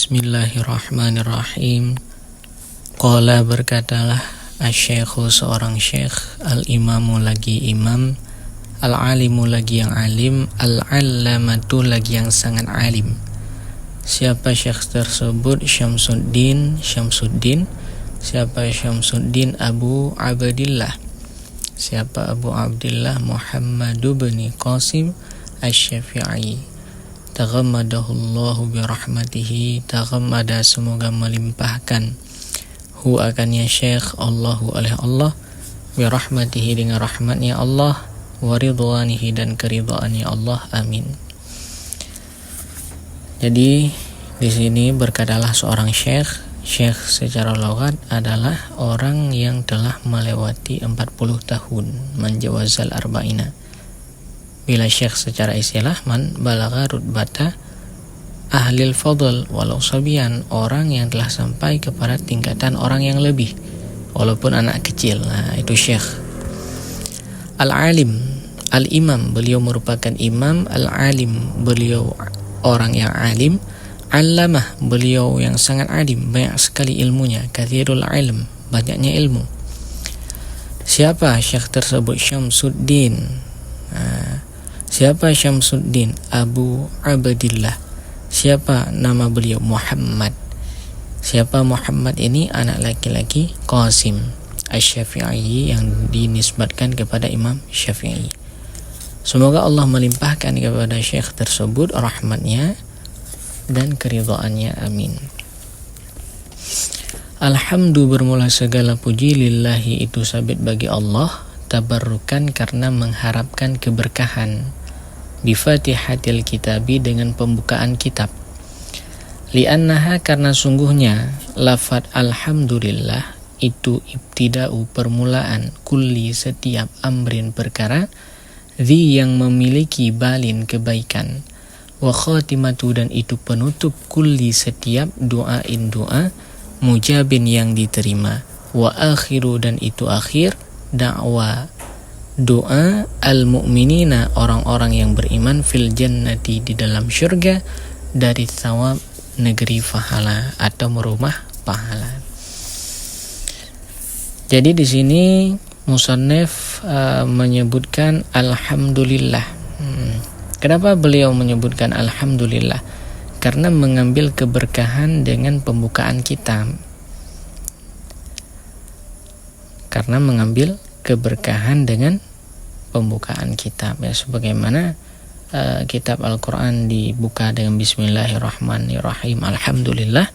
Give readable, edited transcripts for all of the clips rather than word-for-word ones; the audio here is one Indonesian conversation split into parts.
Bismillahirrahmanirrahim. Qala berkatalah asy-syaikhu seorang syekh, al-imamu lagi imam, al-alimu lagi yang alim, al-allamatu lagi yang sangat alim. Siapa syekh tersebut? Syamsuddin. Siapa Syamsuddin? Abu Abdillah. Siapa Abu Abdillah? Muhammadu bin Qasim asy-Syafi'i. Taghammadahullahu birahmatihi. Taghammada semoga melimpahkan hu akannya syekh Allahu oleh Allah birahmatihi dengan rahmatnya Allah, waridwanihi dan keridhaannya Allah, amin. Jadi di sini berkatalah seorang syekh. Syekh secara lughat adalah orang yang telah melewati 40 tahun, menjawazal arba'ina. Bila syekh secara istilah man balagha rutbata ahlil fadl walau sabian, orang yang telah sampai kepada tingkatan orang yang lebih walaupun anak kecil. Nah, itu syekh. Al-alim, al-imam, beliau merupakan imam. Al-alim, beliau orang yang alim. Allamah, beliau yang sangat alim, banyak sekali ilmunya. Kathirul ilm, banyaknya ilmu. Siapa syekh tersebut? Syamsuddin. Siapa Syamsuddin? Abu Abdillah. Siapa nama beliau? Muhammad. Siapa Muhammad ini? Anak laki-laki Qasim asy-Syafi'i yang dinisbatkan kepada Imam Syafi'i. Semoga Allah melimpahkan kepada syekh tersebut rahmatnya dan keridhaannya, amin. Alhamdu, bermula segala puji, lillahi itu sabit bagi Allah, tabarrukan karena mengharapkan keberkahan, bifatihatil kitabi dengan pembukaan kitab, li'annaha karena sungguhnya lafad alhamdulillah itu ibtida'u permulaan, kulli setiap amrin perkara, dhi yang memiliki balin kebaikan, wa khatimatu dan itu penutup, kulli setiap doain doa, mujabin yang diterima, wa akhiru dan itu akhir, da'wa doa, al-mu'minina orang-orang yang beriman, fil jannati di dalam syurga, dari thawab negeri pahala atau rumah pahala. Jadi di sini musannif menyebutkan alhamdulillah. Kenapa beliau menyebutkan alhamdulillah? Karena mengambil keberkahan dengan pembukaan kitab. Karena mengambil keberkahan dengan pembukaan kitab, ya, sebagaimana kitab Al-Quran dibuka dengan Bismillahirrahmanirrahim, alhamdulillah.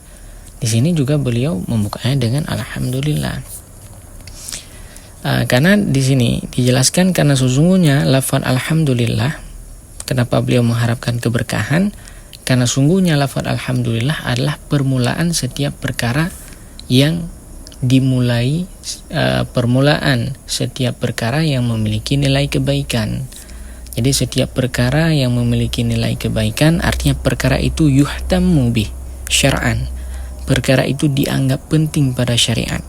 Di sini juga beliau membukanya dengan alhamdulillah. Karena di sini dijelaskan karena sesungguhnya lafaz alhamdulillah. Kenapa beliau mengharapkan keberkahan? Karena sungguhnya lafaz alhamdulillah adalah permulaan setiap perkara yang dimulai, permulaan setiap perkara yang memiliki nilai kebaikan. Jadi setiap perkara yang memiliki nilai kebaikan artinya perkara itu yuhtammu bih syar'an. Perkara itu dianggap penting pada syariat,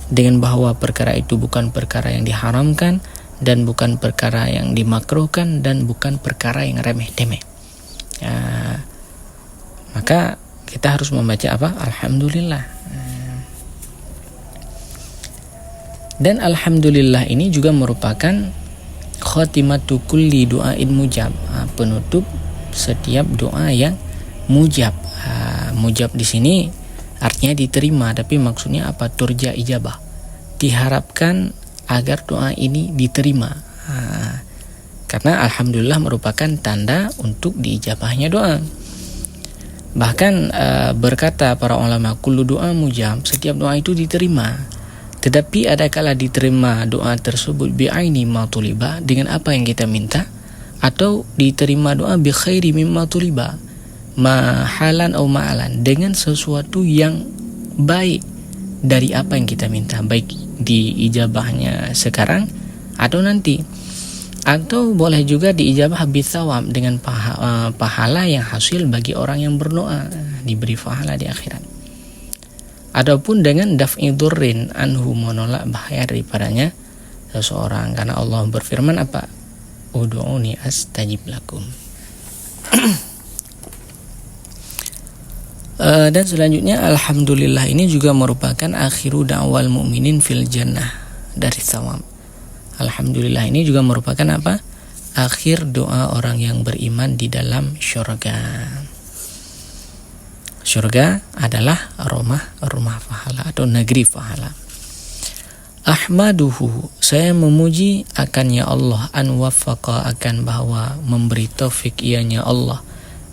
dengan bahwa perkara itu bukan perkara yang diharamkan dan bukan perkara yang dimakruhkan dan bukan perkara yang remeh-temeh. Maka kita harus membaca apa? Alhamdulillah. Dan alhamdulillah ini juga merupakan khatimatu kulli du'ain mujab, penutup setiap doa yang mujab. Mujab di sini artinya diterima, tapi maksudnya apa? Turja ijabah. Diharapkan agar doa ini diterima. Karena alhamdulillah merupakan tanda untuk diijabahnya doa. Bahkan berkata para ulama, kullu doa mujab, setiap doa itu diterima. Tetapi ada kala diterima doa tersebut bi'aini ma tuliba, dengan apa yang kita minta, atau diterima doa bi khairi mimma tuliba, mahalan atau ma'alan, dengan sesuatu yang baik dari apa yang kita minta, baik diijabahnya sekarang atau nanti, atau boleh juga diijabah bisawab, dengan pahala yang hasil bagi orang yang berdoa, diberi pahala di akhirat. Adapun dengan daf'i dzurrin anhu, menolak bahaya daripadanya seseorang, karena Allah berfirman apa? Ud'uni astajib lakum. Dan selanjutnya alhamdulillah ini juga merupakan akhiru da'wal mu'minin fil jannah dari thawab. Alhamdulillah ini juga merupakan apa? Akhir doa orang yang beriman di dalam syurga. Syurga adalah rumah pahala atau negeri pahala. Ahmaduhu, saya memuji akannya Allah, an waffaqa, akan bahwa memberi taufik ianya Allah,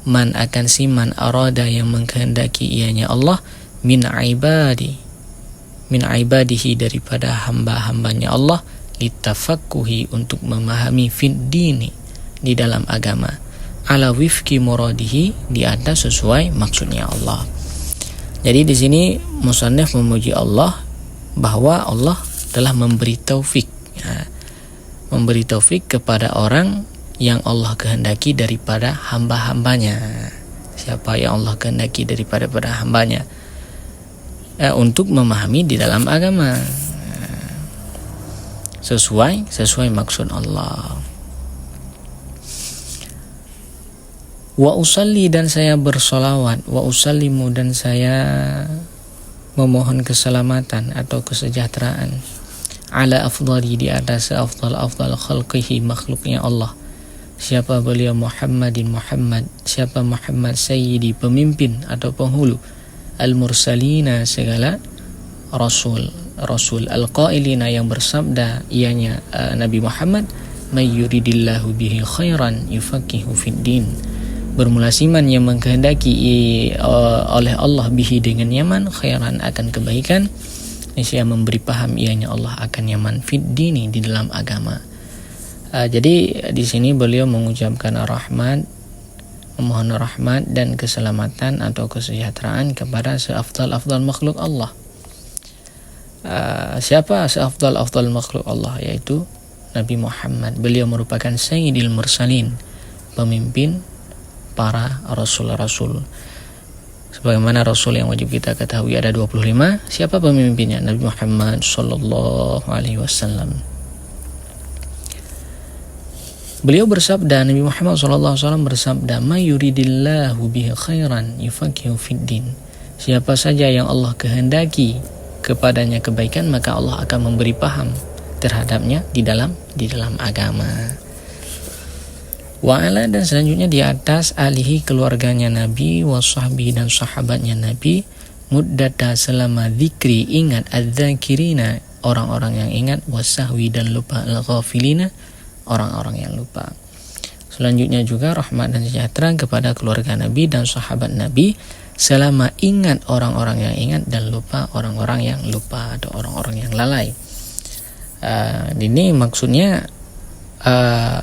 man akan si man arada yang mengkehendaki ianya Allah, min ibadihi daripada hamba-hambanya Allah, litafakkuhi untuk memahami fid dini di dalam agama, ala wifki muradihi di atas sesuai maksudnya Allah. Jadi di sini musannif memuji Allah bahwa Allah telah memberi taufik, memberi taufik kepada orang yang Allah kehendaki daripada hamba-hambanya. Siapa yang Allah kehendaki daripada hambanya untuk memahami di dalam agama sesuai maksud Allah. Wa usalli, dan saya bersolawat, wa usallimu, dan saya memohon keselamatan atau kesejahteraan, ala afdali, di atas afdal khalqihi, makhluknya Allah. Siapa beliau? Muhammadin, Muhammad. Siapa Muhammad? Sayyidi, pemimpin atau penghulu, al-mursalina, segala rasul, al-qailina, yang bersabda ianya Nabi Muhammad, may yuridillahu bihi khairan yufaqihu fid din. Bermula siman yang mengkehendaki oleh Allah bihi dengan yaman, khairan akan kebaikan, niscaya memberi paham ianya Allah akan yaman, fid dini di dalam agama. Jadi di sini beliau mengucapkan rahmat, memohon rahmat dan keselamatan atau kesejahteraan kepada seafdal makhluk Allah. Siapa seafdal makhluk Allah? Yaitu Nabi Muhammad. Beliau merupakan sayyidil mursalin, pemimpin para rasul. Sebagaimana rasul yang wajib kita ketahui ada 25. Siapa pemimpinnya? Nabi Muhammad sallallahu alaihi wasallam. Beliau bersabda, Nabi Muhammad sallallahu alaihi wasallam bersabda, may yuridillahu bihi khairan yufaqihu fid din. Siapa saja yang Allah kehendaki kepadanya kebaikan, maka Allah akan memberi paham terhadapnya di dalam agama. Wa ala, dan selanjutnya di atas alihi, keluarganya Nabi, wa sahbihi, dan sahabatnya Nabi, muddata, selama zikri, ingat, adzakirina, orang-orang yang ingat, wasahwi, dan lupa, al-ghafilina, orang-orang yang lupa. Selanjutnya juga rahmat dan sejahtera kepada keluarga Nabi dan sahabat Nabi, selama ingat orang-orang yang ingat dan lupa orang-orang yang lupa atau orang-orang yang lalai. Ini maksudnya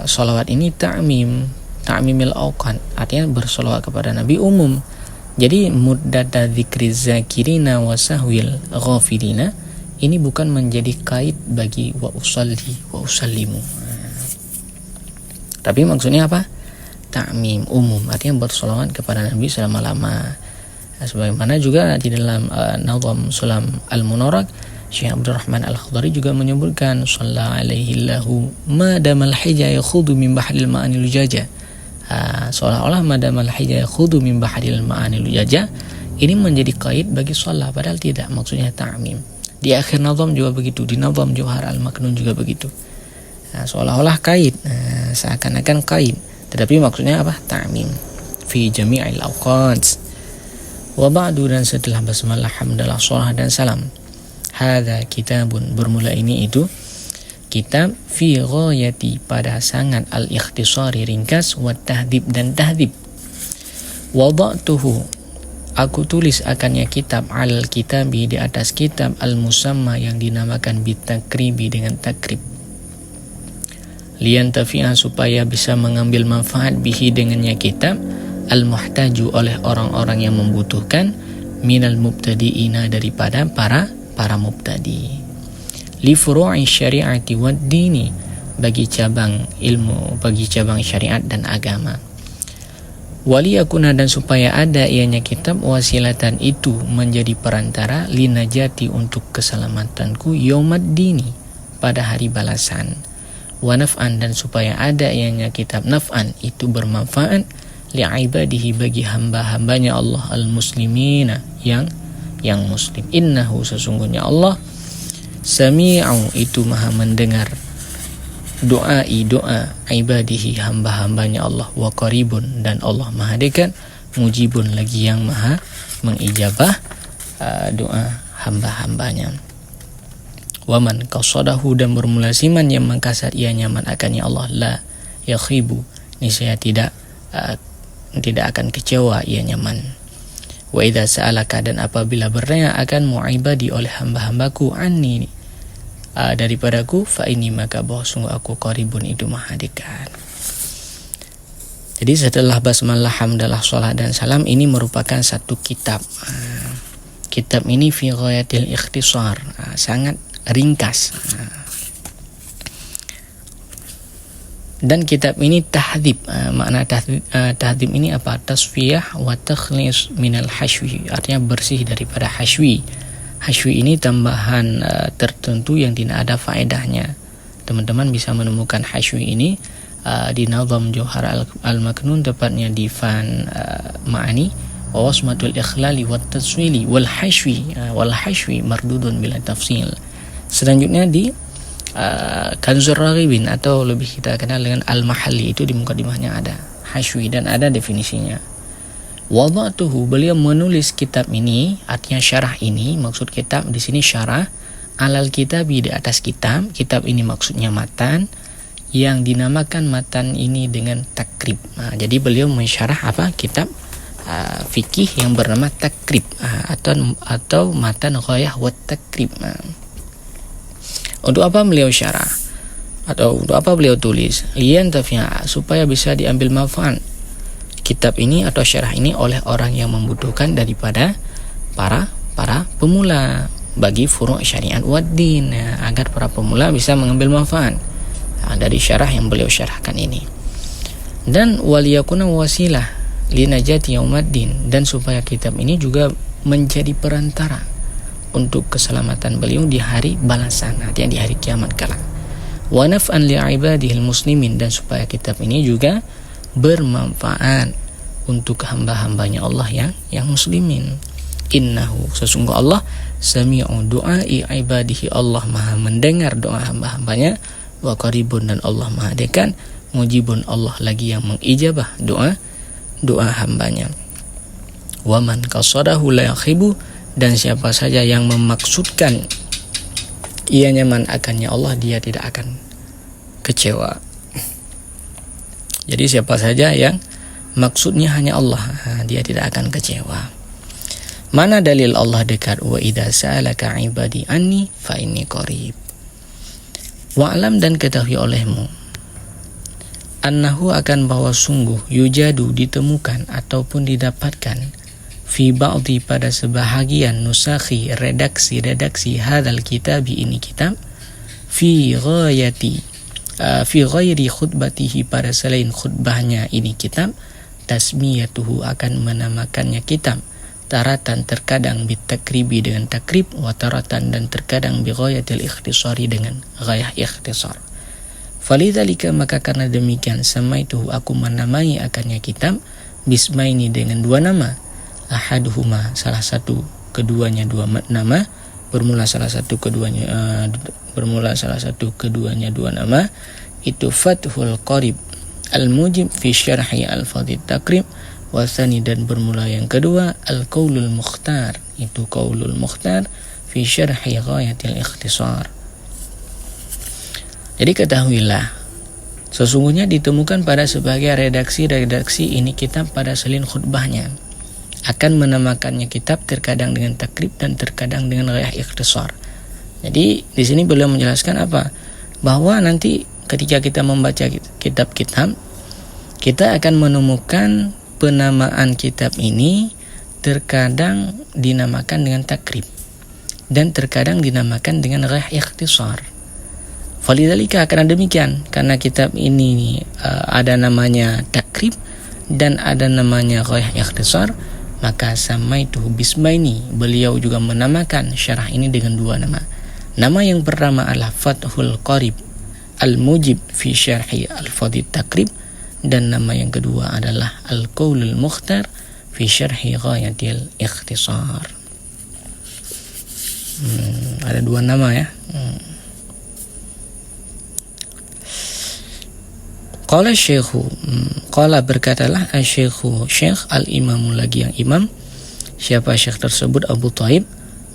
sholawat ini ta'mimil awqat, artinya bersolawat kepada Nabi umum. Jadi muddata dzikri zakirina wa sahwil ghafilina ini bukan menjadi kait bagi wa usalli wa usallimu, tapi maksudnya apa? Ta'mim, umum, artinya bersolawat kepada Nabi selama-lama. Sebagaimana juga di dalam Nazam Sulam Al-Munarak, Syekh Abdurrahman Al-Khudari juga menyebutkan sallallahu alaihi lahu madamal hija yakhudu min bahril ma'anil ujaja. Seolah-olah madamal hija yakhudu min bahril ma'anil ujaja ini menjadi kait bagi shalah, padahal tidak, maksudnya ta'mim. Di akhir nazam juga begitu, di nazam Jauhar Al-Maknun juga begitu. Seolah-olah kait, seakan-akan kait, tetapi maksudnya apa? Ta'mim fi jami'il awqat. Wa ba'du, dan setelah basmalah, hamdalah, sholawat dan salam, hadza kitabun, bermula ini itu kitab, fi ghayati, pada sangat, al-ikhtisari, ringkas, wa tahdib, dan tahdib. Wada'tuhu, aku tulis akannya kitab, al kitabi, di atas kitab, al-musamma, yang dinamakan bitakribi, dengan takrib, liyantafi'a, supaya bisa mengambil manfaat bihi, dengannya kitab, al-muhtaju, oleh orang-orang yang membutuhkan, minal mubtadi'ina, daripada para mubtadi, li furu'i syari'ati wad dini, bagi cabang ilmu, bagi cabang syariat dan agama. Waliyakuna, dan supaya ada ianya kitab, wasilatan, itu menjadi perantara, linajati, untuk keselamatanku, yaumad dini, pada hari balasan. Wa naf'an, dan supaya ada ianya kitab, naf'an, itu bermanfaat, li'ibadihi bagi hamba-hambanya Allah al-muslimina yang muslim. Innahu sesungguhnya Allah sami'u itu maha mendengar doa ibadihi hamba-hambanya Allah, wa qaribun dan Allah maha dekat, mujibun lagi yang maha mengijabah doa hamba-hambanya. Waman qasadahu dan bermulasiman yang mengkasar ia nyaman akannya Allah, la yakhibu niscaya tidak akan kecewa ia nyaman. Wa idza sa'alaka dan apabila bertanya akan mu'ibadi oleh hamba-hambaku anni daripadaku, fa ini maka bahwa sungguh aku qaribun itu maha dekat. Jadi setelah basmalah, hamdalah, salat dan salam ini merupakan satu kitab. Kitab ini fi ghayatil ikhtisar, sangat ringkas. Dan kitab ini tahdhib. Makna tahdhib ini apa? Tasfiyah wa takhlis minal hashwi, artinya bersih daripada hashwi. Hashwi ini tambahan tertentu yang tidak ada faedahnya. Teman-teman bisa menemukan hashwi ini di Nazam Jauhar al-Maknun, tepatnya di Fan Ma'ani wa wasmatul ikhlali wat taswili wal hashwi mardudun bila tafsil. Selanjutnya di Kanzur Raghibin atau lebih kita kenal dengan Al-Mahalli, itu di mukadimahnya ada hashwi dan ada definisinya. Wada'tuhu, beliau menulis kitab ini, artinya syarah ini, maksud kitab di sini syarah alal kitabi, di atas kitab. Kitab ini maksudnya matan, yang dinamakan matan ini dengan takrib. Jadi beliau mensyarah apa? Kitab fikih yang bernama takrib atau matan ghayah wat takrib. Untuk apa beliau syarah atau untuk apa beliau tulis? Lian tafi'a, supaya bisa diambil manfaat kitab ini atau syarah ini oleh orang yang membutuhkan daripada para pemula bagi furu' syariat waddin, agar para pemula bisa mengambil manfaat dari syarah yang beliau syarahkan ini. Dan waliyakuna wasilah linajati yaumaddin, dan supaya kitab ini juga menjadi perantara untuk keselamatan beliau di hari balasan, artinya di hari kiamat kelak. Wa naf'an li'ibadihil muslimin, dan supaya kitab ini juga bermanfaat untuk hamba-hambanya Allah yang muslimin. Innahu, sesungguh Allah sami'u du'ai ibadihi, Allah maha mendengar doa hamba-hambanya, wa qaribun dan Allah maha dekat, mujibun Allah lagi yang mengijabah doa hambanya. Wa man qasadahu la yakhibu, dan siapa saja yang memaksudkan ia nyaman akannya Allah, dia tidak akan kecewa. Jadi siapa saja yang maksudnya hanya Allah, dia tidak akan kecewa. Mana dalil Allah dekat? Wa idza sa'alaka ibadi anni fa inni qarib. Wa'lam, dan ketahui olehmu, annahu akan bahwa sungguh yujadu ditemukan ataupun didapatkan fi ba'dhi pada sebahagian nusakhi redaksi hadal kitabi ini kitab fi ghairi khutbatihi pada selain khutbahnya ini kitab tasmiyatuhu akan menamakannya kitab taratan terkadang bitakribi dengan takrib wa taratan dan terkadang bi ghayatil ikhtisari dengan ghayah ikhtisar. Falidzalika maka karena demikian samaituhu aku menamai akannya kitab bismaini dengan dua nama, ahaduhuma salah satu keduanya dua nama, bermula salah satu keduanya dua nama, itu Fathul Qarib al-mujib fi syarhi al-fadhil takrib, wasani dan bermula yang kedua al-qaulul mukhtar, itu qaulul mukhtar fi syarhi ghayatil ikhtisar. Jadi ketahuilah, sesungguhnya ditemukan pada sebagai redaksi ini kitab pada selin khutbahnya akan menamakannya kitab terkadang dengan takrib dan terkadang dengan ghayah ikhtisar. Jadi di sini beliau menjelaskan apa? Bahwa nanti ketika kita membaca kitab-kitab, kita akan menemukan penamaan kitab ini terkadang dinamakan dengan takrib dan terkadang dinamakan dengan ghayah ikhtisar. Falidzalika, karena demikian, karena kitab ini ada namanya takrib dan ada namanya ghayah ikhtisar, maka samaituhu bismaini, beliau juga menamakan syarah ini dengan dua nama. Nama yang pertama adalah Fathul Qarib al-mujib fi syarhi al-fadhil takrib, dan nama yang kedua adalah Al-Qaulul Mukhtar fi Syarhi Ghayatil Ikhtisar. Ada dua nama ya. Qala syekhu, qala berkatalah asy-syekhu, syekh al-imamu lagi yang imam. Siapa syekh tersebut? Abu Thaib.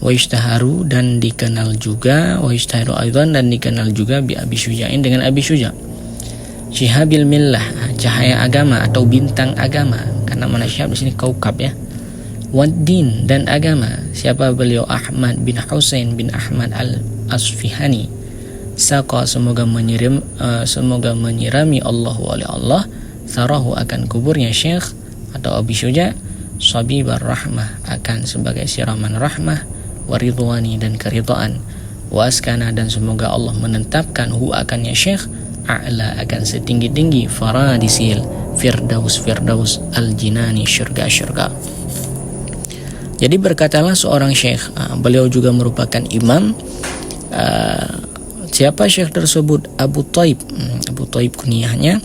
Wa ishtaharu dan dikenal juga, wa ishtaharu aidan dan dikenal juga bi Abi Syuja'in dengan Abi Syuja'. Syihabil millah, cahaya agama atau bintang agama. Karena mana syihab di sini kaukab ya. Waddin dan agama. Siapa beliau? Ahmad bin Husain bin Ahmad al-Asfihani. Saqa semoga menyirami Allahu oleh Allah sarahu akan kuburnya Syekh atau Abi Syuja' sabibar rahmah akan sebagai siraman rahmah waridwani dan keridhaan wa askana dan semoga Allah menetapkan hu akannya Syekh a'la akan setinggi-tinggi faradisil firdaus al-jinani syurga. Jadi berkatalah seorang syekh, beliau juga merupakan imam. Siapa syekh tersebut? Abu Thaib. Abu Thaib kunyahnya,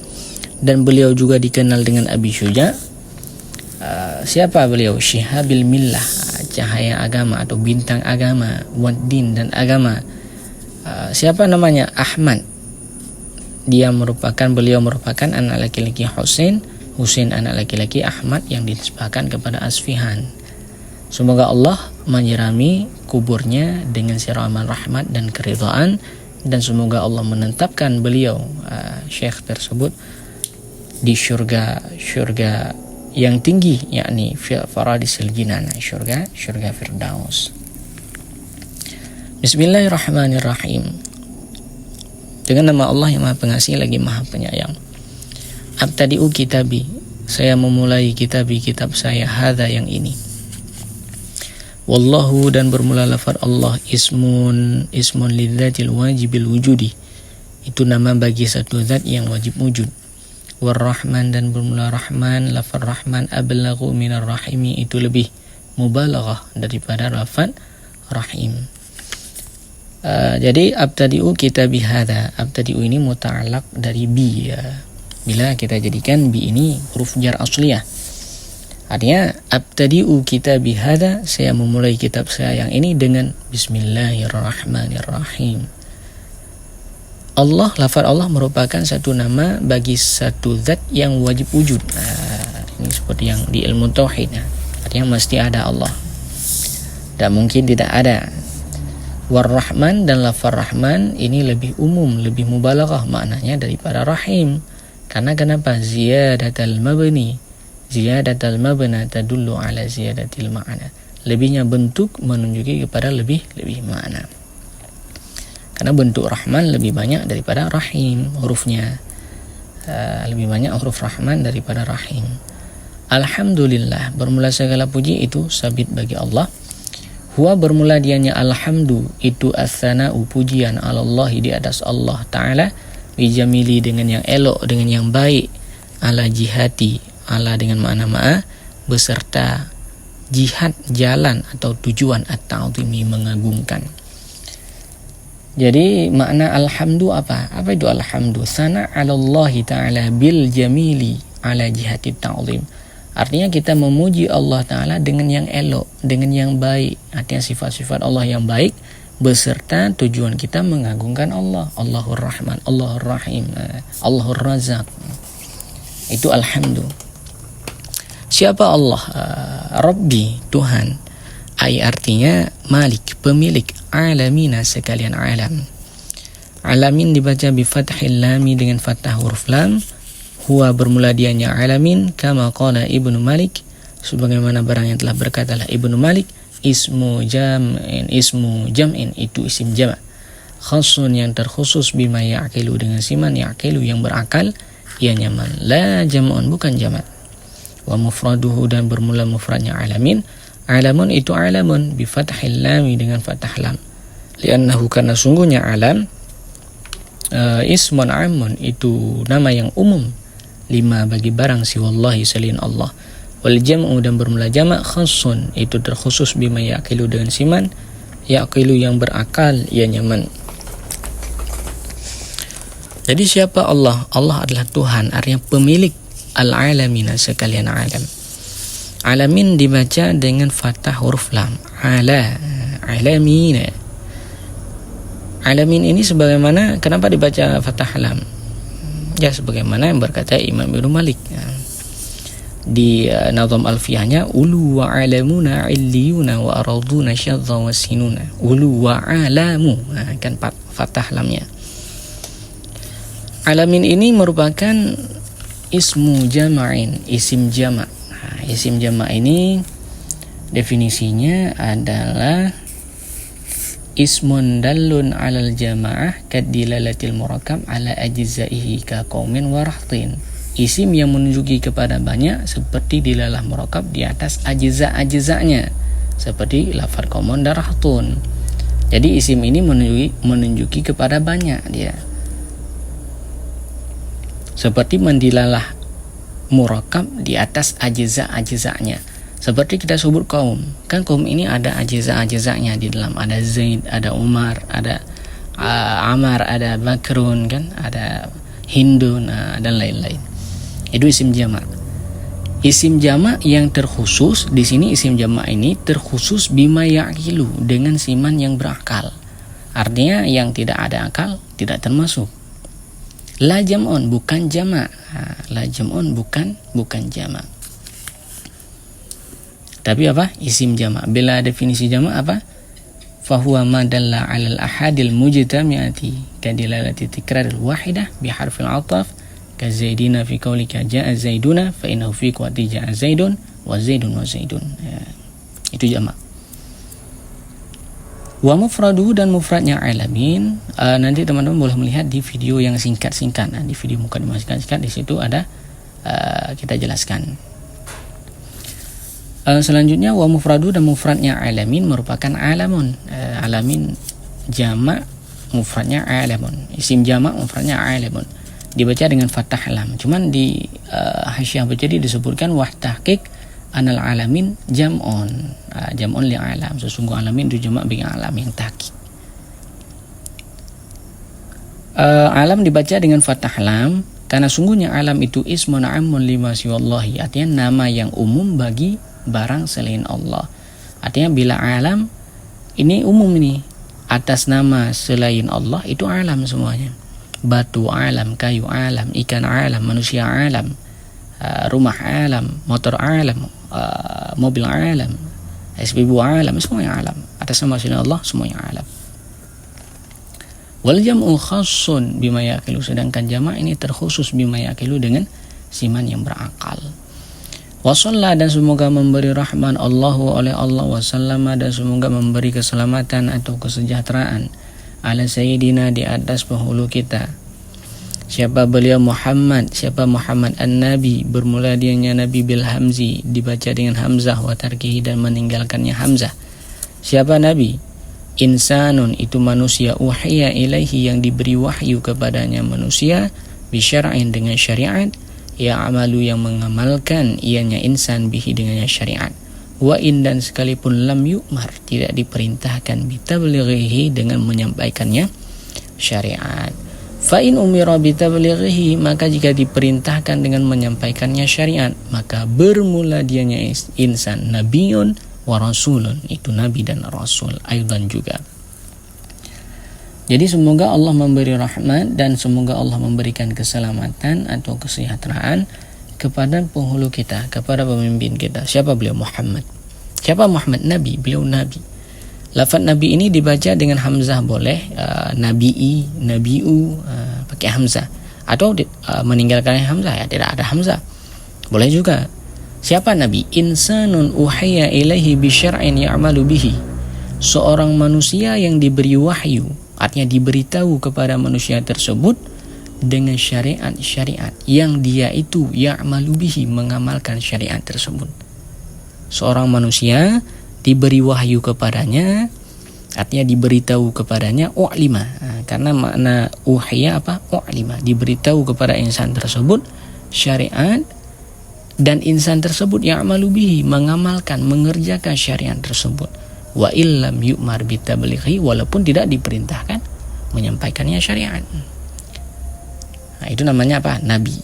dan beliau juga dikenal dengan Abi Syuja'. Siapa beliau? Syihabil millah, cahaya agama atau bintang agama, waddin dan agama. Siapa namanya? Ahmad. Beliau merupakan anak laki-laki Husain anak laki-laki Ahmad yang dinisbahkan kepada Asfihan. Semoga Allah menyirami kuburnya dengan siraman rahmat dan keridhaan, dan semoga Allah menetapkan beliau syekh tersebut di syurga yang tinggi, yakni faradisil jinan, syurga firdaus. Bismillahirrahmanirrahim. Dengan nama Allah yang Maha Pengasih lagi Maha Penyayang. Abtadi'u kitabi, saya memulai kitab saya, hadza yang ini. Wallahu dan bermula lafaz Allah, ismun lidzatil wajibil wujudi, itu nama bagi satu zat yang wajib wujud. Warrahman dan bermula Rahman, lafaz Rahman ablaghu minar rahimi, itu lebih mubalaghah daripada lafaz Rahim. Jadi abtadi'u kitabi hadza, abtadi'u ini muta'allaq dari bi ya. Bila kita jadikan bi ini huruf jar asliyah, artinya abtadi'u kitabi hadza, saya memulai kitab saya yang ini dengan Bismillahirrahmanirrahim. Allah, lafaz Allah merupakan satu nama bagi satu zat yang wajib wujud. Ini seperti yang di ilmu tauhid, artinya mesti ada Allah, tak mungkin tidak ada. Warrahman dan lafaz Rahman ini lebih umum, lebih mubalaghah maknanya daripada Rahim. Karena kenapa? Ziyadatul mabna tadullu ala ziyadatil ma'na. Lebihnya bentuk menunjuki kepada lebih makna. Karena bentuk Rahman lebih banyak daripada Rahim, hurufnya lebih banyak huruf Rahman daripada Rahim. Alhamdulillah, bermula segala puji itu sabit bagi Allah. Huwa bermula dianya alhamdu, itu as-sana'u pujian alallahi di atas Allah Ta'ala, bijamili dengan yang elok, dengan yang baik, ala jihati, ala dengan makna ma'a, beserta jihad, jalan atau tujuan, at-ta'zimi, mengagungkan. Jadi makna alhamdu apa? Apa itu alhamdu? Sana alallahi ta'ala bil jamili ala jihati ta'zim. Artinya kita memuji Allah Ta'ala dengan yang elok, dengan yang baik. Artinya sifat-sifat Allah yang baik beserta tujuan kita mengagungkan Allah. Allahur Rahman, Allahur Rahim, Allahur Razak. Itu alhamdu. Siapa Allah? Rabbi, Tuhan. Artinya Malik, pemilik, alamina, sekalian alam. Alamin dibaca bi fathil lami dengan fathah huruf lam. Huwa bermula dianya alamin, kama qala Ibnu Malik, sebagaimana barang yang telah berkatalah Ibnu Malik, ismu jam'in itu isim jama', khasun yang terkhusus bima ya'qilu dengan siman ya'qilu yang berakal, ia nyaman, la jam'un bukan jama'. Wa mufraduhu dan bermula mufradnya alamin, alamun itu alamun bi fathil lam dengan fathah lam, li'annahu karena sungguhnya alam ismun amun itu nama yang umum, lima bagi barang siwallahi selain Allah. Wal jam'u dan bermula jama' khasun itu terkhusus bima yaqilu dengan siman yaqilu yang berakal ia nyaman. Jadi siapa Allah? Allah adalah Tuhan, artinya pemilik al-alamina, sekalian alam. Alamin dibaca dengan fathah huruf lam. Alamina. Alamin ini sebagaimana, kenapa dibaca fathah lam? Ya sebagaimana yang berkata Imam Ibnu Malik di Nazam Alfiyahnya, ulu wa alamuna illiyuna wa araduna syadza wa sinuna. Ulu wa alamu, kan fathah lamnya. Alamin ini merupakan ismu jama'in, isim jama'. Isim jama' ini definisinya adalah ismun dallun alal jama'ah kadilalatil murakab ala ajzaihi ka qaumin wa rahtin. Isim yang menunjuki kepada banyak seperti dilalah murakab di atas ajza-ajzanya, seperti lafaz qaumun dan rahtun. Jadi isim ini menunjuki kepada banyak dia. Seperti mendilalah murakab di atas ajza-ajzanya. Seperti kita sebut kaum, kan kaum ini ada ajza-ajzanya di dalam, ada Zaid, ada Umar, ada Amar, ada Bakrun, kan, ada Hindun, dan lain-lain. Itu isim jamak. Isim jamak yang terkhusus di sini, isim jamak ini terkhusus bima yaqilu, dengan siman yang berakal. Artinya yang tidak ada akal tidak termasuk. La jam'un, bukan jamak. La jam'un, bukan jamak. Tapi apa? Isim jamak. Bila definisi jamak apa? Fahuwa ma dalla 'alal ahadil mujtami'ati kadilalati tikraril wahidah biharfil 'athaf ka zaidina fi qaulika ja'a zaiduna fa innahu fi qawli ja'a zaidun wa zaidun wa zaidun. Ya, itu jamak. Wa mufraduhu, dan mufradnya alamin, nanti teman-teman boleh melihat di video yang singkat-singkat. Di video mukadimah singkat-singkat di situ ada kita jelaskan. Selanjutnya wa mufradu, dan mufradnya alamin merupakan alamun. Alamin jamak, mufradnya alamun. Isim jamak, mufradnya alamun. Dibaca dengan fathah lam. Cuman di Hasyiah Bajuri disebutkan wah tahqiq anal alamin jam'un. Jam'un li alam. Sesungguh alamin itu jamak bagi alam yang tahqiq. Alam dibaca dengan fathah lam karena sungguhnya alam itu ismun ammun lima siwallahi, artinya nama yang umum bagi barang selain Allah. Artinya bila alam ini umum, ini atas nama selain Allah itu alam semuanya. Batu alam, kayu alam, ikan alam, manusia alam, rumah alam, motor alam, mobil alam, SPBU alam, semuanya alam. Atas nama selain Allah semuanya alam. Wal jam'u khassun bima yaqilu, sedangkan jamak ini terkhusus bima yaqilu, dengan siman yang berakal. Wasalla, dan semoga memberi rahmat Allahu oleh Allah, wasallama, dan semoga memberi keselamatan atau kesejahteraan ala sayyidina, di atas penghulu kita. Siapa beliau? Muhammad. Siapa Muhammad? An-Nabi, bermula dianya Nabi bil hamzi, dibaca dengan hamzah, wa tarkihi, dan meninggalkannya hamzah. Siapa Nabi? Insanun, itu manusia, uhiya ilaihi, yang diberi wahyu kepadanya manusia, bisyara'in, dengan syariat, ya amalu, yang mengamalkan ianya insan bihi, dengannya syariat. Wa in, dan sekalipun lam yu'mar, tidak diperintahkan, bitablighihi, dengan menyampaikannya syariat. Fa in umira bitablighihi, maka jika diperintahkan dengan menyampaikannya syariat, maka bermula dianya insan, nabiyun wa rasulun, itu nabi dan rasul aidan juga. Jadi semoga Allah memberi rahmat dan semoga Allah memberikan keselamatan atau kesejahteraan kepada penghulu kita, kepada pemimpin kita. Siapa beliau? Muhammad. Siapa Muhammad? Nabi, beliau nabi. Lafaz nabi ini dibaca dengan hamzah boleh, nabii, nabiu, pakai hamzah, atau meninggalkan hamzah, ya tidak ada hamzah, boleh juga. Siapa nabi? Insanun uhiya ilaihi bisyar'in ya'malu bihi, seorang manusia yang diberi wahyu, artinya diberitahu kepada manusia tersebut dengan syariat yang dia itu ya'malu bihi, mengamalkan syariat tersebut. Seorang manusia diberi wahyu kepadanya, artinya diberitahu kepadanya, u'lima, karena makna uhiya apa? U'lima, diberitahu kepada insan tersebut syariat, dan insan tersebut ya'malu bihi, mengamalkan, mengerjakan syariat tersebut. Wa illam yu'mar bitablighi, walaupun tidak diperintahkan menyampaikannya syariat. Itu namanya apa? Nabi.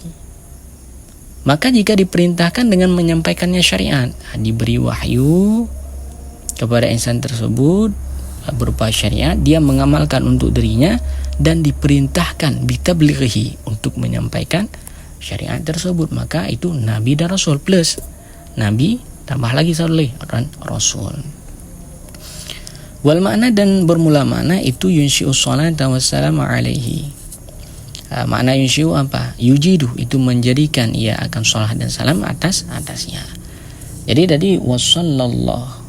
Maka jika diperintahkan dengan menyampaikannya syariat, diberi wahyu kepada insan tersebut berupa syariat, dia mengamalkan untuk dirinya dan diperintahkan bitablighihi untuk menyampaikan syariat tersebut, maka itu nabi dan rasul, plus nabi tambah lagi salih dan rasul. Wal makna dan bermula makna itu yunsyi'u sholata wassalamu alaihi. Makna yunsyi'u apa? Yujidu, itu menjadikan ia akan sholat dan salam atasnya. Jadi tadi wassallallahu,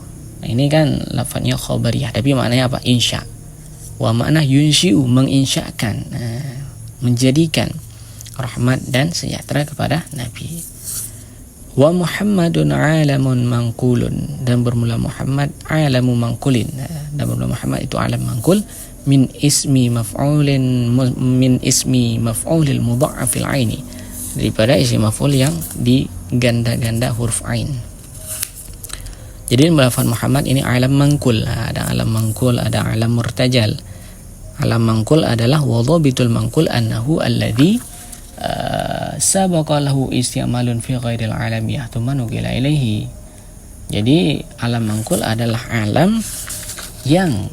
ini kan lafaznya khabariyah, tapi maknanya apa? Insya. Wa makna yunsyi'u, menginsyakan, menjadikan rahmat dan sejahtera kepada Nabi. Wa Muhammadun alamun mangkulun, dan bermula Muhammad alamu mangkulin, dan bermula Muhammad itu alam mangkul min ismi maf'ulil mudha'afil aini, daripada isim maf'ul yang diganda-ganda huruf ain. Jadi lafaz Muhammad ini alam mangkul, ada alam mangkul, ada alam murtajal. Alam mangkul adalah wadhabitul mangkul annahu alladhi sabaqa lahu isti'malun fi ghairil alamiyah thumma nukila ilaihi. Jadi alam mangkul adalah alam yang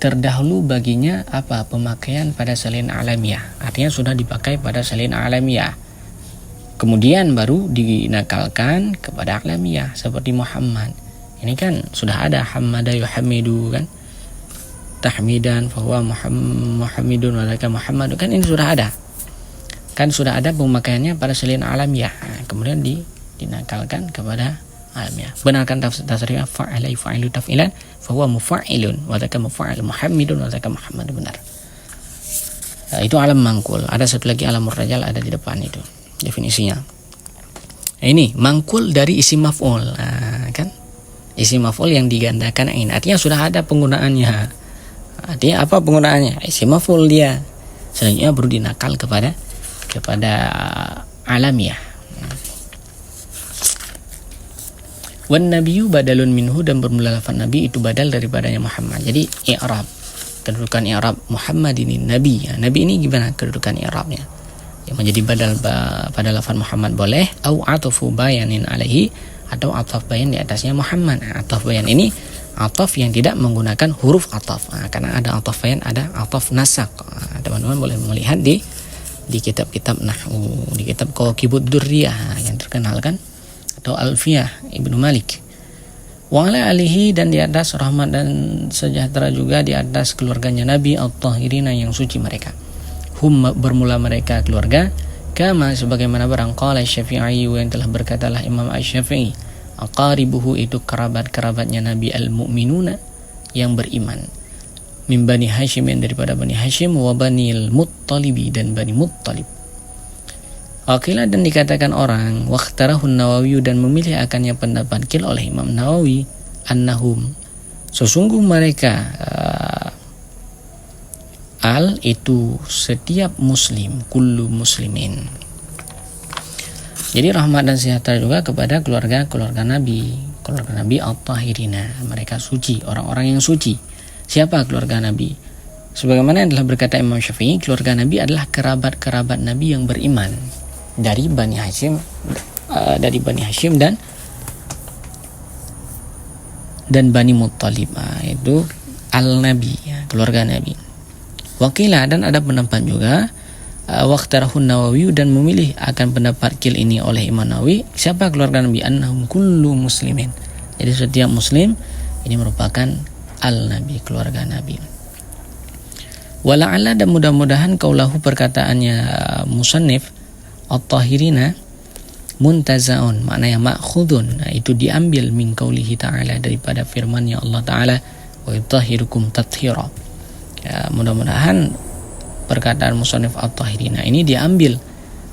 terdahulu baginya apa? Pemakaian pada selain alamiah, artinya sudah dipakai pada selain alamiah, kemudian baru dinakalkan kepada alamiah, seperti Muhammad. Ini kan sudah ada hamada yuhamidu kan, tahmidan fahuwa muhammadun wa dzaka muhammadu, kan ini sudah ada, kan sudah ada pemakaiannya pada selain alamiah, kemudian dinakalkan kepada alamiah. Benarkan tasrifnya fa'ala fa'ilu taf'ilan fahuwa mufa'ilun wa dzaka mufa'il muhammadun wa dzaka muhammadun, benar. Itu alam mangkul. Ada satu lagi alam murtajal, ada di depan itu definisinya. Ini mangkul dari isim maf'ul, kan isim maf'ul yang digandakan ain, artinya sudah ada penggunaannya. Artinya apa penggunaannya? Isim maf'ul dia, selanjutnya baru dinakal kepada alamiah. Wan nabiyyu badalun minhu, dan bermula lafaz nabi itu badal daripadanya Muhammad. Jadi i'rab, kedudukan i'rab Muhammad ini nabi. Nabi ini gimana kedudukan i'rabnya? Yang menjadi badal pada lafaz Muhammad boleh, au atfu bayanin alaihi, atau ataf bayan di atasnya Muhammad. Ataf bayan ini ataf yang tidak menggunakan huruf ataf. Karena ada ataf bayan, ada ataf nasak. Teman-teman boleh melihat di kitab-kitab nahwu, di kitab Qawaqibud Durriyah yang terkenal kan, atau Alfiyah Ibnu Malik. Wa ala alihi, dan di atas rahmat dan sejahtera juga di atas keluarganya Nabi at-tahirina yang suci mereka. Hum, bermula mereka keluarga, kama sebagaimana barang qala Syafi'i, yang telah berkatalah Imam Asy-Syafi'i, aqaribuhu itu kerabat-kerabatnya Nabi al-mu'minuna yang beriman, min Bani Hashim, daripada Bani Hashim, wa Banil Muttalibi, dan Bani Muttalib. Aqilah, dan dikatakan orang, waqtarahun Nawawi, dan memilih akannya pendapat kil oleh Imam Nawawi, annahum, sesungguh mereka al itu setiap muslim, kullu muslimin. Jadi rahmat dan sejahtera juga kepada keluarga Nabi at-tahirina, mereka suci, orang-orang yang suci. Siapa keluarga Nabi? Sebagaimana yang telah berkata Imam Syafi'i, keluarga Nabi adalah kerabat-kerabat Nabi yang beriman dari Bani Hashim, dan Bani Muttalib, itu al-Nabi, keluarga Nabi. Wakilah, dan ada pendapat juga waqtarahun Nawawi, dan memilih akan pendapat kil ini oleh Imam Nawawi, siapa keluarga Nabi? Annahum kullu muslimin. Jadi setiap muslim ini merupakan al-Nabi, keluarga Nabi. Wala'ala, dan mudah-mudahan kaulahu, perkataannya musannif, at-tahirina muntazaun, maknanya ma'khudun, itu diambil min qaulihi ta'ala, daripada firman-Nya Allah Ta'ala, wa yutahhirukum tathira. Mudah-mudahan perkataan musannif at-tahirina ini diambil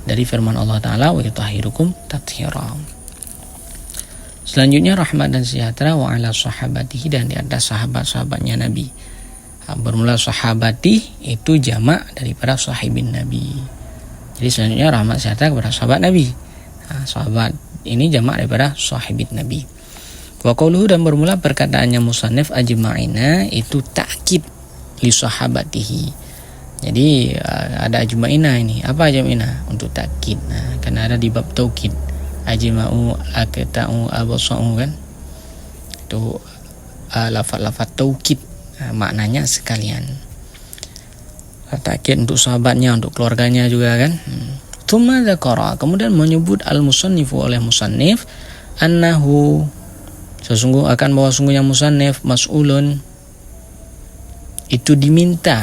dari firman Allah Ta'ala, wa yutahhirukum tathira. Selanjutnya rahmat dan sejahtera wa ala sahabatihi, dan di atas sahabat-sahabatnya Nabi. Bermula sahabati itu jamak daripada sahibin Nabi. Jadi selanjutnya rahmat sejahtera kepada sahabat Nabi. Sahabat ini jamak daripada sahibin Nabi. Wa qauluhu, dan bermula perkataannya musannif ajma'ina, itu ta'kid li sahabatihi, Jadi ada ajma'ina ini. Apa ajma'ina? Untuk takkid. Nah, karena ada di bab taukid. Ajma'u, aqta'u, abasa'u kan. Itu lafaz-lafaz taukid. Maknanya sekalian. Takkid untuk sahabatnya, untuk keluarganya juga kan. Tsumma dzakara, kemudian menyebut al-musannifu oleh musannif annahu sesungguhnya musannif mas'ulun itu diminta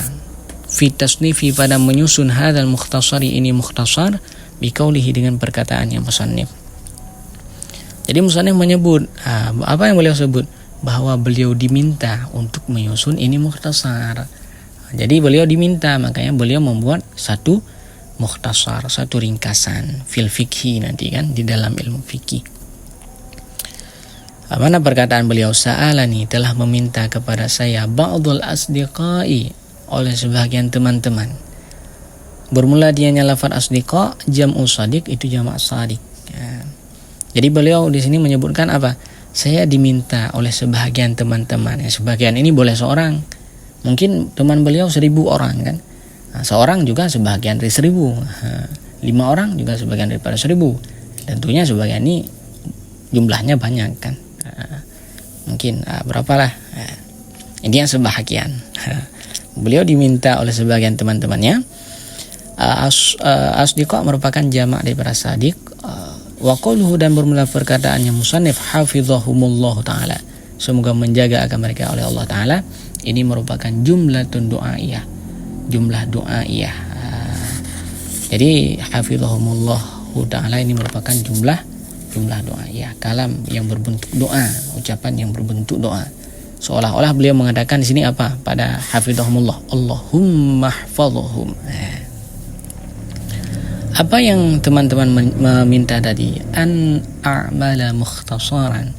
fi tasnifi pada menyusun hadzal mukhtasari ini mukhtasar biqaulihi dengan perkataannya musannif. Jadi musannif menyebut apa yang beliau sebut, bahwa beliau diminta untuk menyusun ini mukhtasar. Jadi beliau diminta, makanya beliau membuat satu mukhtasar, satu ringkasan fil fikhi nanti kan di dalam ilmu fikih. Mana perkataan beliau, sa'alani telah meminta kepada saya ba'dul asdiqai oleh sebagian teman-teman. Bermula dianya lafaz asdiqa, jam'u sadiq itu jamak sadiq. Ya. Jadi beliau di sini menyebutkan apa? Saya diminta oleh sebagian teman-teman. Ya, sebagian ini boleh seorang. Mungkin teman beliau 1000 orang kan. Nah, seorang juga sebagian dari 1000. 5 orang juga sebagian daripada 1000. Tentunya sebagian ini jumlahnya banyak kan. Mungkin berapalah. Ini yang sebahagian. Beliau diminta oleh sebagian teman-temannya. Asdiqa merupakan jamak daripada sadiq. Wa qawluhu, dan bermula perkataannya musannif hafizahumullah ta'ala, semoga menjaga akan mereka oleh Allah ta'ala. Ini merupakan jumlatun du'aiyah, jumlah du'aiyah. Jadi hafizahumullah ta'ala ini merupakan jumlah du'aiyah, kalam yang berbentuk doa, ucapan yang berbentuk doa. Seolah-olah beliau mengatakan di sini apa pada hafizahumullah, Allahumma hfazhum. Apa yang teman-teman meminta tadi, an a'mala mukhtasaran,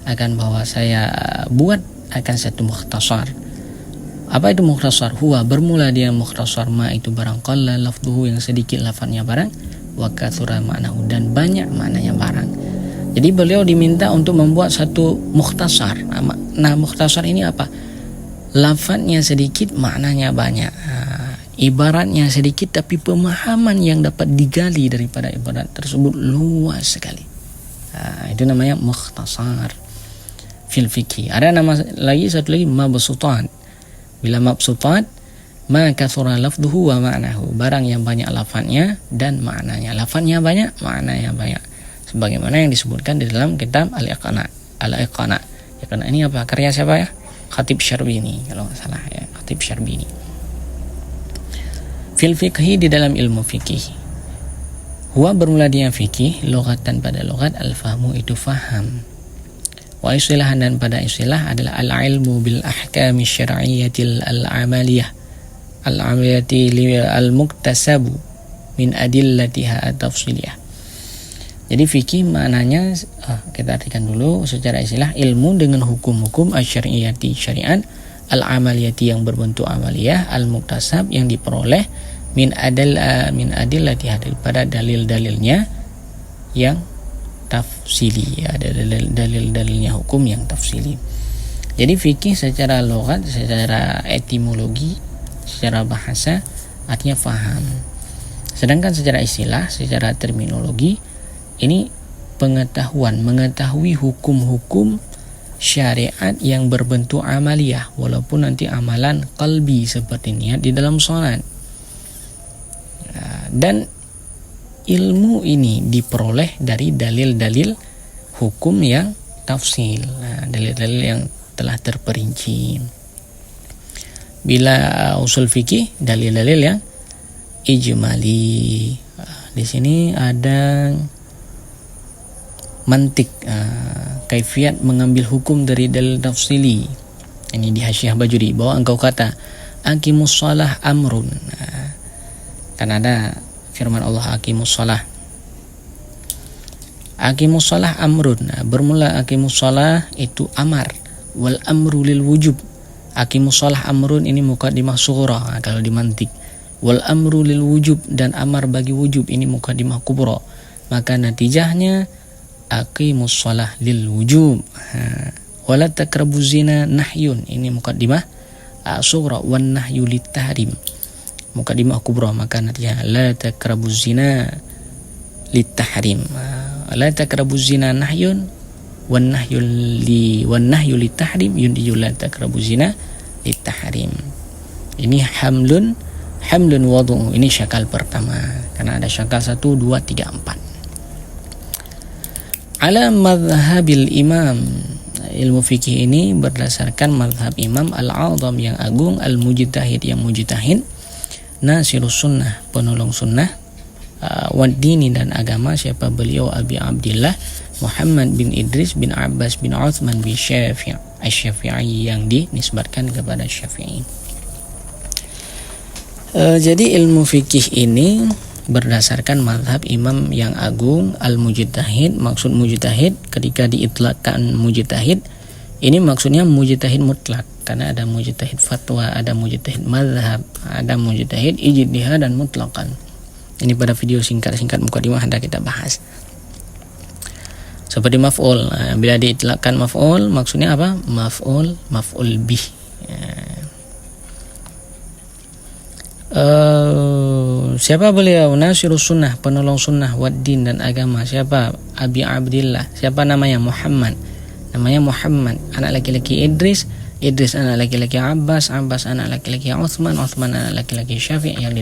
akan bahwa saya buat akan satu mukhtasar. Apa itu mukhtasar? Huwa, bermula dia mukhtasar ma itu barang qalla lafduhu, yang sedikit lafaznya barang, wa katsura ma'nahu, dan banyak maknanya barang. Jadi beliau diminta untuk membuat satu mukhtasar. Nah, mukhtasar ini apa? Lafaznya sedikit, maknanya banyak. Ibaratnya sedikit, tapi pemahaman yang dapat digali daripada ibarat tersebut luas sekali. Itu namanya mukhtasar fil fikhi. Ada nama lagi, satu lagi, mabsutat. Bila mabsutat, ma katsura lafduhu wa ma'nahu, barang yang banyak lafaznya dan maknanya. Lafaznya banyak, maknanya banyak. Sebagaimana yang disebutkan di dalam kitab Al-Iqna. Al-Iqna. Iqna ini apa? Karya siapa ya? Khatib Syarbini kalau nggak salah ya, Khatib Syarbini. Fil fikhi, di dalam ilmu fikih. Huwa, bermula dia fikih, lughatan pada lughat, al-fahmu itu faham. Wa istilahan, dan pada istilah adalah al-ilmu bil ahkami syar'iyyatil al-amaliyah. Al-amaliyati al-muktasabu min adillatiha at-tafsiliyah. Jadi fikih maknanya, kita artikan dulu secara istilah, ilmu dengan hukum-hukum asy-syar'iyyati syariat, al-amaliyati yang berbentuk amaliyah, al-muktasab yang diperoleh, min adillatiha daripada dalil-dalilnya yang tafsili, ada dalil-dalilnya hukum yang tafsili. Jadi fikih secara lughat, secara etimologi, secara bahasa artinya faham. Sedangkan secara istilah, secara terminologi, ini pengetahuan, mengetahui hukum-hukum syariat yang berbentuk amaliyah, walaupun nanti amalan qalbi seperti niat di dalam salat. Dan ilmu ini diperoleh dari dalil-dalil hukum yang tafsil, dalil-dalil yang telah terperinci. Bila usul fikih, dalil-dalil yang ijmali. Di sini ada mantik, kaifiat mengambil hukum dari dalil tafsili. Ini di Hasyiah Bajuri, bahwa engkau kata aqimus shalah amrun. Kan ada firman Allah aqimus shalah. Aqimus shalah amrun. Bermula aqimus shalah itu amar, wal amru lil wujub. Aqimus shalah amrun ini muqaddimah sughra kalau di mantik. Wal amru lil wujub, dan amar bagi wujub ini muqaddimah kubra. Maka natijahnya aqimus shalah lil wujub. Wala taqrabuz zina nahyun, ini muqaddimah sughra, wan nahyu lit tahrim. Muqaddimah kubra, maka nantinya la taqrabuz zina litahrim. La taqrabuz zina nahyun wan nahyu litahrim yundiyu la taqrabuz zina litahrim. Ini hamlun wadu, ini syakal pertama, karena ada syakal 1, 2, 3, 4. Ala madhabil imam, ilmu fikih ini berdasarkan madhab imam al-azam yang agung, al-mujtahid yang mujtahid, nasirus sunnah penolong sunnah, waddini dan agama. Siapa beliau? Abi Abdillah Muhammad bin Idris bin Abbas bin Uthman bin Syafi'i yang dinisbatkan kepada Syafi'i. Jadi ilmu fikih ini berdasarkan mazhab imam yang agung al-mujtahid. Maksud mujtahid ketika diitlaqkan mujtahid ini maksudnya mujtahid mutlak, karena ada mujtahid fatwa, ada mujtahid mazhab, ada mujtahid ijtihad dan mutlaqan. Ini pada video singkat-singkat muqaddimah hendak kita bahas. Seperti maf'ul, bila diitlaqkan maf'ul maksudnya apa? Maf'ul bih. Siapa beliau? Nasirus sunnah, penolong sunnah, waddin dan agama. Siapa? Abi Abdillah. Siapa namanya? Muhammad. Namanya Muhammad. Anak laki-laki Idris anak laki-laki Abbas anak laki-laki Uthman anak laki-laki Syafi'i, yang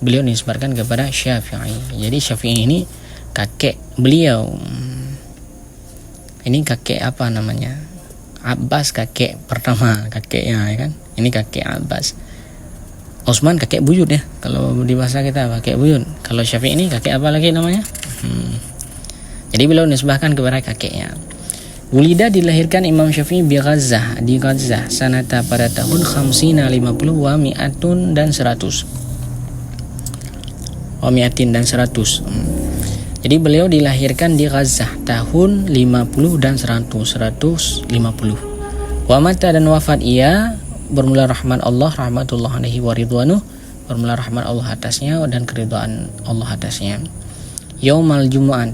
beliau dinisbatkan kepada Syafi'i. Jadi Syafi'i ini kakek beliau. Ini kakek apa namanya? Abbas kakek pertama, kakeknya ya kan. Ini kakek Abbas. Utsman kakek buyut ya. Kalau di bahasa kita kakek buyut. Kalau Syafi'i ini kakek apa lagi namanya? Jadi beliau nisbahkan kepada kakeknya. Wulida dilahirkan Imam Syafi'i di Gazzah sanata pada tahun 50 wa mi'atun dan 100. Wa mi'atin dan 100. Jadi beliau dilahirkan di Gazzah tahun 50 dan 150. Wa mata dan wafat ia bermula rahmatullah alaihi wa ridwanuh, bermula rahmat Allah atasnya dan keridhaan Allah atasnya. Yaumal Jumu'at,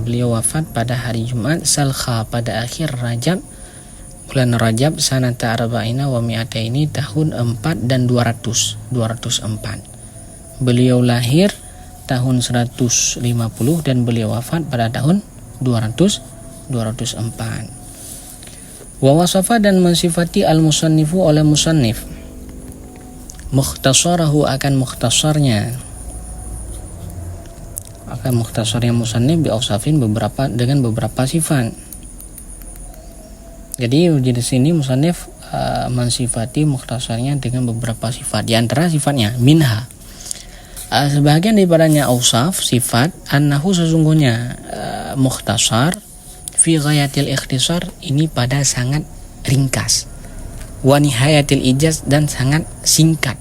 beliau wafat pada hari Jumat, Salkha pada akhir Rajab, bulan Rajab, sanata arba'ina wa mi'ataini, tahun 4 dan 204. Beliau lahir tahun 150 dan beliau wafat pada tahun 204. Wa wasafa dan mensifati al-musannifu oleh musannif mukhtasarahu akan mukhtasarnya musannif bi ausafin dengan beberapa sifat. Jadi di sini musannif mensifati mukhtasarnya dengan beberapa sifat. Di antara sifatnya minha, sebahagian daripadanya ausaf sifat, annahu sesungguhnya mukhtasar fi ghayatil ikhtisar, ini pada sangat ringkas, wa nihayatil ijaz dan sangat singkat.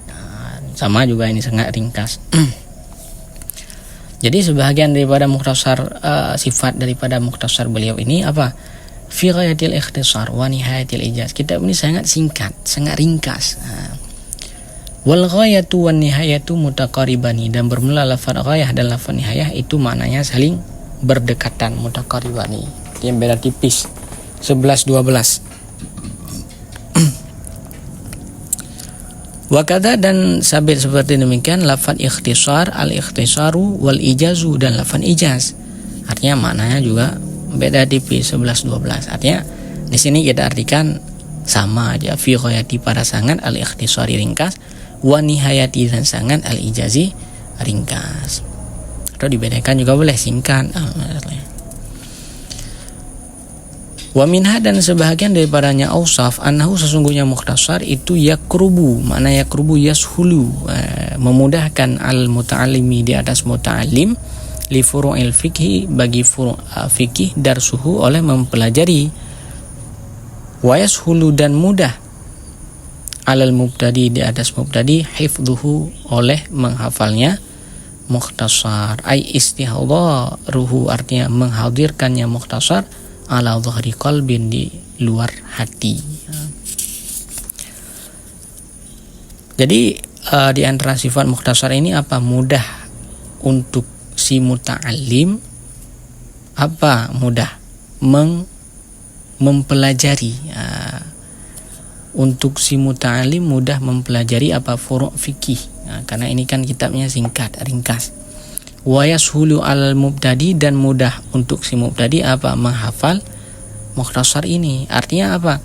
Sama juga ini sangat ringkas. Jadi sebahagian daripada mukhtasar, sifat daripada mukhtasar beliau ini apa? Fi ghayatil ikhtisar wa nihayatil ijaz. Kitab ini sangat singkat, sangat ringkas. Wal ghayatu wan nihayatu mutaqaribani, dan bermula lafaz ghayah dan lafaz nihayah itu maknanya saling berdekatan, mutaqaribani. Yang beda tipis 11-12. Wakada dan sabit seperti demikian lafaz ikhtisar, al-ikhtisaru wal ijazu dan lafaz ijaz. Artinya maknanya juga beda tipis 11-12. Artinya di sini kita artikan sama aja, fi ghayati pada sangat, al-ikhtisari ringkas, wa nihayati dan sangat, al-ijazi ringkas. Atau dibedakan juga boleh singkat. Wa minha dan sebahagian daripadanya ausaf, annahu sesungguhnya mukhtasar itu yakrubu, makna yakrubu yashulu, memudahkan al muta'allimi di atas muta'allim, li furu'il fikhi bagi furu' fikih, darsuhu oleh mempelajari, wa yashulu dan mudah, alal mubtadi di atas mubtadi, hifdhuhu oleh menghafalnya mukhtasar, ay istihdaruhu artinya menghadirkannya mukhtasar, ala dhahri qalbin di luar hati. Jadi di antara sifat mukhtasar ini apa? Mudah untuk si muta'allim, apa? Mudah mempelajari, untuk si muta'alim mudah mempelajari apa furu' fikih. Karena ini kan kitabnya singkat, ringkas. Wa yashulu 'alal mubtadi, dan mudah untuk si mubtadi apa menghafal mukhtasar ini. Artinya apa?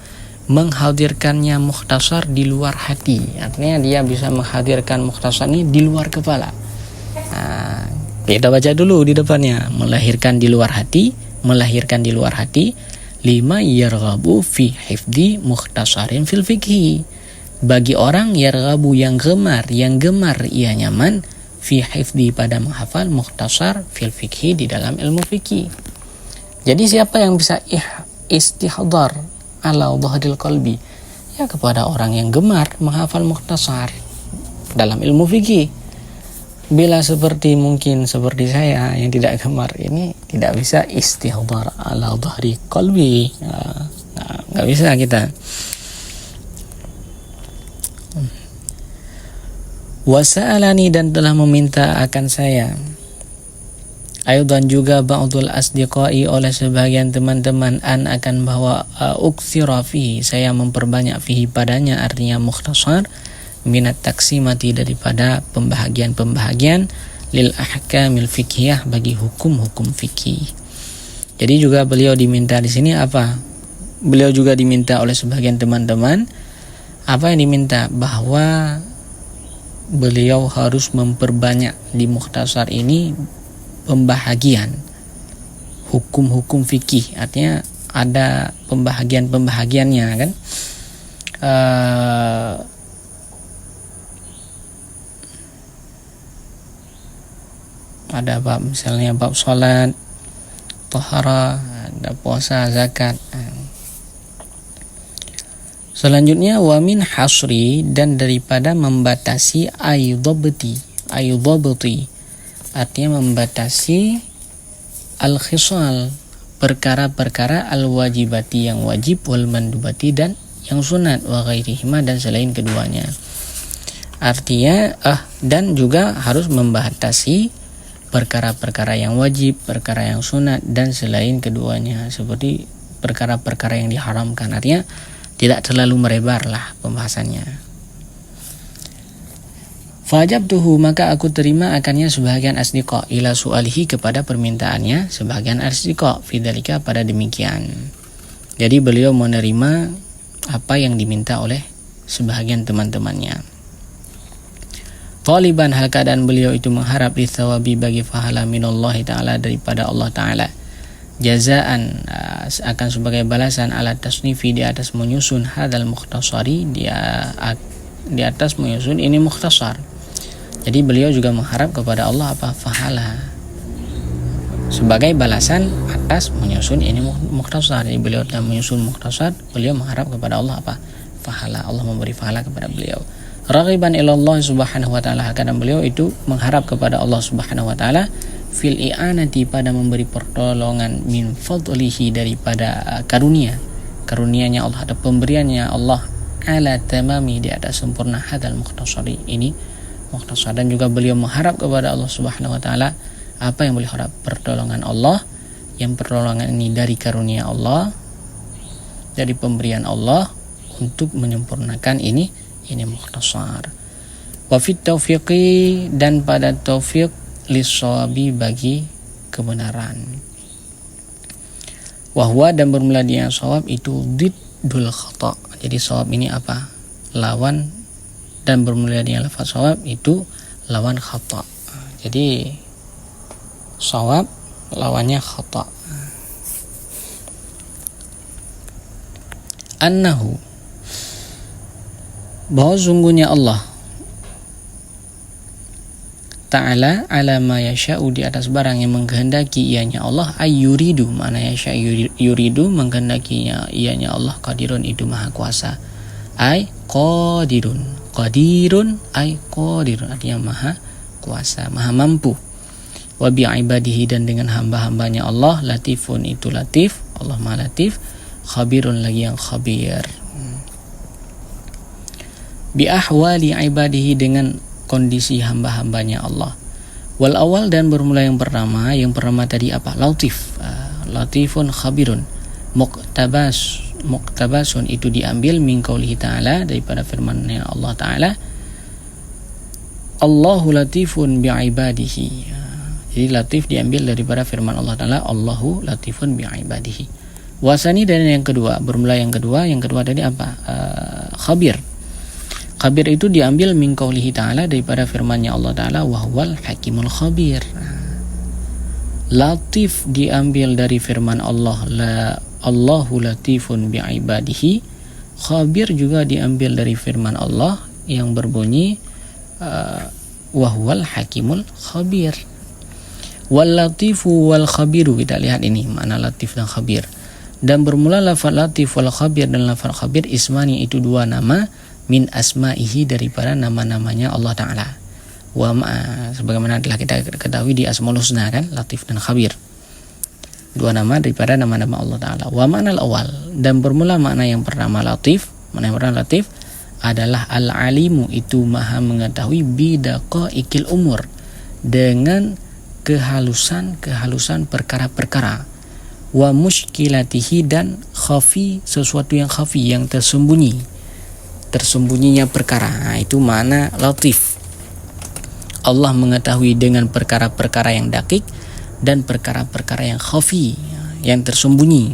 Menghadirkannya mukhtasar di luar hati. Artinya dia bisa menghadirkan mukhtasar ini di luar kepala. Kita baca dulu di depannya. Melahirkan di luar hati, melahirkan di luar hati. Lima yarghabu fi hifdi mukhtasarin fil fikhi. Bagi orang yarghabu yang gemar ia nyaman fi hifdi pada menghafal mukhtasar fil fikhi di dalam ilmu fikih. Jadi siapa yang bisa istihdar ala dhahril qalbi? Ya kepada orang yang gemar menghafal mukhtasar dalam ilmu fikih. Bila mungkin seperti saya yang tidak gemar ini tidak bisa istihdar ala dhahri qalbi. Nggak bisa kita. Wasa'alani, dan telah meminta akan saya. Aydan juga ba'dul asdiqai, oleh sebagian teman-teman, akan bahwa uktsira fihi, saya memperbanyak fihi padanya, artinya mukhtasar, minat taksimati, daripada pembahagian lil ahkamil fiqhiyah, bagi hukum-hukum fikih. Jadi juga beliau diminta di sini apa? Beliau juga diminta oleh sebagian teman-teman, apa yang diminta? Bahwa beliau harus memperbanyak di mukhtasar ini pembahagian hukum-hukum fikih. Artinya ada pembahagiannya kan. Ada bab, misalnya bab salat, taharah, ada puasa, zakat. Selanjutnya wamin hasri, dan daripada membatasi aydhabti, artinya membatasi al-khisal, perkara-perkara al-wajibati, yang wajib, wal mandubati, dan yang sunat, wa ghairihima, dan selain keduanya. Artinya dan juga harus membatasi perkara-perkara yang wajib, perkara yang sunat, dan selain keduanya, seperti perkara-perkara yang diharamkan. Artinya tidak terlalu melebar lah pembahasannya. Fajabtuhu, maka aku terima akannya sebahagian asdiqa, ila su'alihi, kepada permintaannya sebahagian asdiqa, fidzalika, pada demikian. Jadi beliau menerima apa yang diminta oleh sebahagian teman-temannya. Taliban, hal keadaan beliau itu mengharap dithawabi, bagi pahala minallahi ta'ala, daripada Allah ta'ala, jazaan, akan sebagai balasan, ala tasnifi, di atas menyusun hadal mukhtasari, di atas menyusun ini mukhtasar. Jadi beliau juga mengharap kepada Allah apa? Pahala sebagai balasan atas menyusun ini mukhtasar. Jadi beliau telah menyusun mukhtasar, beliau mengharap kepada Allah apa? Pahala. Allah memberi pahala kepada beliau. Raghiban ilallah subhanahu wa ta'ala, karena beliau itu mengharap kepada Allah subhanahu wa ta'ala, fil i'anati, pada memberi pertolongan, min fadlihi, daripada karunia-nya Allah, atau pemberiannya Allah, ala tamami, di atas sempurna hadal mukhtasari, ini mukhtasar. Dan juga beliau mengharap kepada Allah subhanahu wa ta'ala, apa yang beliau harap? Pertolongan Allah, yang pertolongan ini dari karunia Allah, dari pemberian Allah, untuk menyempurnakan ini mukhtasar. Wa fit taufiqi, dan pada taufiq, lissawabi, bagi kebenaran. Wahwa, dan bermula dengan shawab itu diddul khata. Jadi shawab ini apa? Lawan, dan bermula dengan lafaz shawab itu lawan khata. Jadi shawab lawannya khata. Annahu, bahwa sungguhnya Allah Ta'ala ala ma yasha'u, di atas barang yang mengkehendaki ianya Allah, ayyuridu, mana yasha' yuridu, mengkehendakinya ianya Allah, qadirun, itu maha kuasa, ay qadirun ay qadirun, artinya maha kuasa, maha mampu. Wa bi ibadihi, dan dengan hamba-hambanya Allah, latifun, itu latif, Allah maha latif, khabirun, lagi yang khabir, bi ahwali ibadihi, dengan kondisi hamba-hambanya Allah. Wal awal, dan bermula yang pertama tadi apa? Latifun khabirun, muktabas muqtabasun itu diambil min qaulihi ta'ala daripada firman Allah Ta'ala Allahu latifun bi'ibadihi. Jadi latif diambil daripada firman Allah Ta'ala Allahu latifun bi'ibadihi. Wasani dan yang kedua, bermula yang kedua tadi apa? Khabir. Khabir itu diambil min qaulihi ta'ala daripada firman-Nya Allah Ta'ala wa huwal hakimul khabir. Latif diambil dari firman Allah Allahu latifun bi'ibadihi. Khabir juga diambil dari firman Allah yang berbunyi wa huwal hakimul khabir. Wal latifu wal khabiru, kita lihat ini makna latif dan khabir. Dan bermula lafaz latif wal khabir dan lafaz khabir ismani itu dua nama min asma'ihi daripada nama-namanya Allah Ta'ala. Wa sebagaimana telah kita ketahui di Asmaul Husna kan, latif dan khabir. Dua nama daripada nama-nama Allah Ta'ala. Wa ma'nal awal, dan bermula makna yang pertama latif, makna yang pertama latif adalah al-alimu itu maha mengetahui bidaqaiqil umur dengan kehalusan perkara-perkara. Wa muskilatihi dan khafi sesuatu yang khafi yang tersembunyinya perkara. Nah, itu makna latif. Allah mengetahui dengan perkara-perkara yang dakik dan perkara-perkara yang khafi yang tersembunyi.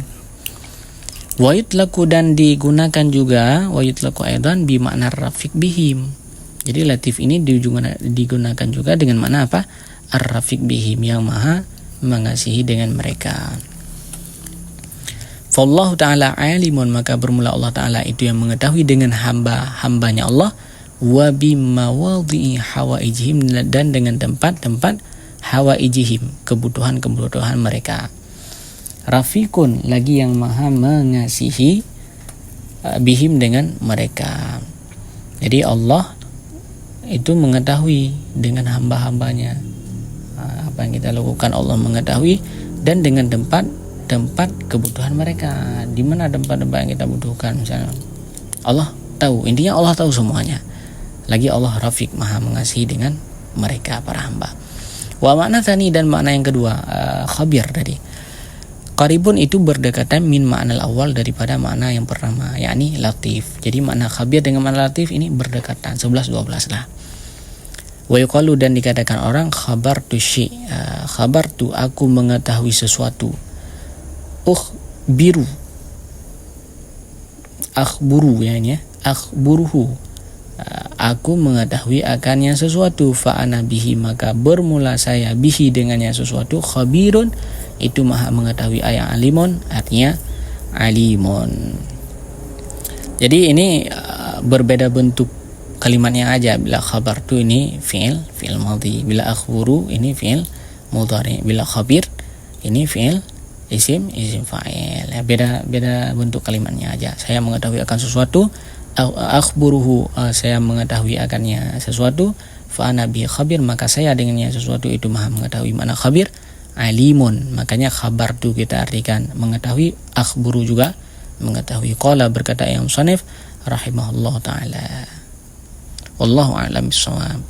Wa yutlaku dan digunakan juga wa yutlaku aidan bi makna rafiq bihim. Jadi latif ini digunakan juga dengan makna apa? Ar-rafiq bihim, yang maha mengasihi dengan mereka. Fallahu ta'ala alimun, maka bermula Allah Ta'ala itu yang mengetahui dengan hamba-hambanya Allah wa bimawadhi'i hawaijihim, dan dengan tempat-tempat hawaijihim, kebutuhan-kebutuhan mereka. Rafiqun, lagi yang maha mengasihi bihim dengan mereka. Jadi Allah itu mengetahui dengan hamba-hambanya apa yang kita lakukan, Allah mengetahui, dan dengan tempat kebutuhan mereka. Di mana tempat-tempat yang kita butuhkan misalnya Allah tahu, intinya Allah tahu semuanya. Lagi Allah Rafiq, maha mengasihi dengan mereka para hamba. Wa makna tsani, dan makna yang kedua khabir tadi. Qaribun itu berdekatan min makna awal daripada makna yang pertama, yakni latif. Jadi makna khabir dengan makna latif ini berdekatan 11-12 lah. Wa yuqalu, dan dikatakan orang khabartu syai, khabartu aku mengetahui sesuatu. Biru akhburu, ya akhburuhu, aku mengetahui akannya sesuatu. Fa ana bihi, maka bermula saya bihi dengannya sesuatu. Khabirun itu maha mengetahui. Ayat alimun artinya alimun. Jadi ini berbeda bentuk kalimatnya aja. Bila khabartu ini fi'il madhi, bila akhburu ini fi'il mudhari, bila khabir ini fi'il isim fa'il. Beda bentuk kalimatnya aja. Saya mengetahui akan sesuatu, akhburuhu, saya mengetahui akannya sesuatu. Fa ana bi khabir, maka saya dengannya sesuatu itu maha mengetahui. Mana khabir? Alimun. Makanya khabar tu kita artikan mengetahui, akhburu juga mengetahui. Qala, berkata Imam Musannif rahimahullah taala. Wallahu a'lam bissawab.